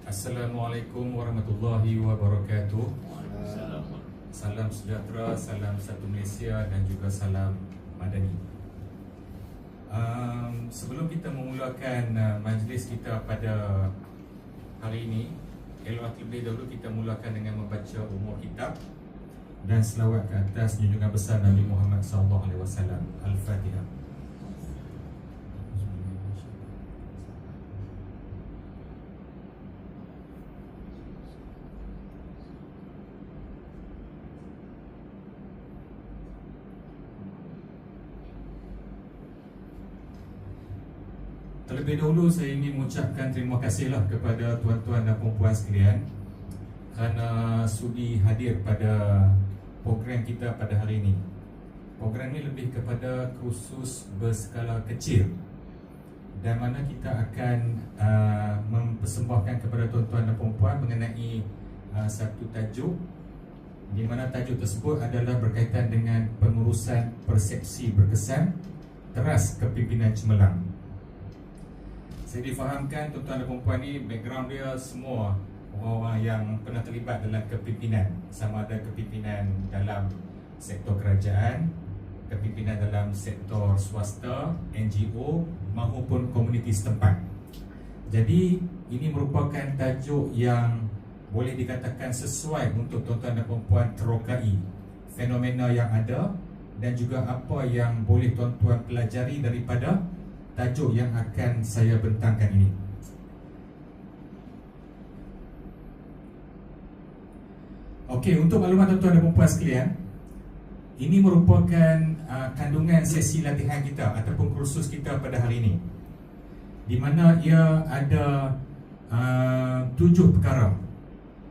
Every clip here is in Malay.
Assalamualaikum warahmatullahi wabarakatuh. Salam sejahtera, salam satu Malaysia dan juga salam madani. Sebelum kita memulakan majlis kita pada hari ini, elok terlebih dahulu kita mulakan dengan membaca umur kitab dan selawat ke atas junjungan besar Nabi Muhammad SAW. Al-Fatihah. Terlebih dahulu saya ingin mengucapkan terima kasihlah kepada tuan-tuan dan puan-puan sekalian kerana sudi hadir pada program kita pada hari ini. Program ini lebih kepada kursus berskala kecil dan mana kita akan mempersembahkan kepada tuan-tuan dan puan-puan mengenai satu tajuk, di mana tajuk tersebut adalah berkaitan dengan pengurusan persepsi berkesan teras kepimpinan cemerlang. Saya difahamkan tuan-tuan dan puan-puan ni background dia semua orang-orang yang pernah terlibat dalam kepimpinan, sama ada kepimpinan dalam sektor kerajaan, kepimpinan dalam sektor swasta, NGO maupun komuniti setempat. Jadi ini merupakan tajuk yang boleh dikatakan sesuai untuk tuan-tuan dan puan-puan terokai fenomena yang ada dan juga apa yang boleh tuan-tuan pelajari daripada tajuk yang akan saya bentangkan ini. Okey, untuk maklumat tuan-tuan dan puan-puan sekalian, ini merupakan kandungan sesi latihan kita ataupun kursus kita pada hari ini, di mana ia ada 7 perkara.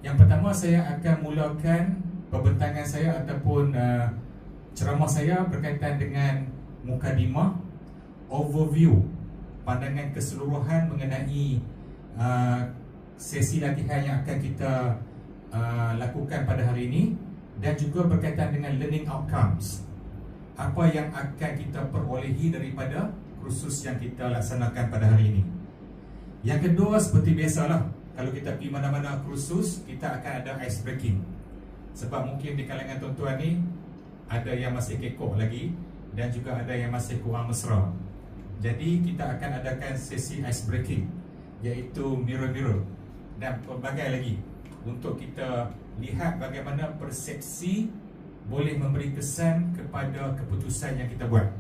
Yang pertama, saya akan mulakan pembentangan saya ataupun ceramah saya berkaitan dengan mukadimah, overview, pandangan keseluruhan mengenai sesi latihan yang akan kita lakukan pada hari ini, dan juga berkaitan dengan learning outcomes, apa yang akan kita perolehi daripada kursus yang kita laksanakan pada hari ini. Yang kedua, seperti biasalah, kalau kita pergi mana-mana kursus, kita akan ada ice breaking. Sebab mungkin di kalangan tuan-tuan ni ada yang masih kekok lagi dan juga ada yang masih kurang mesra. Jadi kita akan adakan sesi ice breaking, iaitu mirror dan pelbagai lagi, untuk kita lihat bagaimana persepsi boleh memberi kesan kepada keputusan yang kita buat.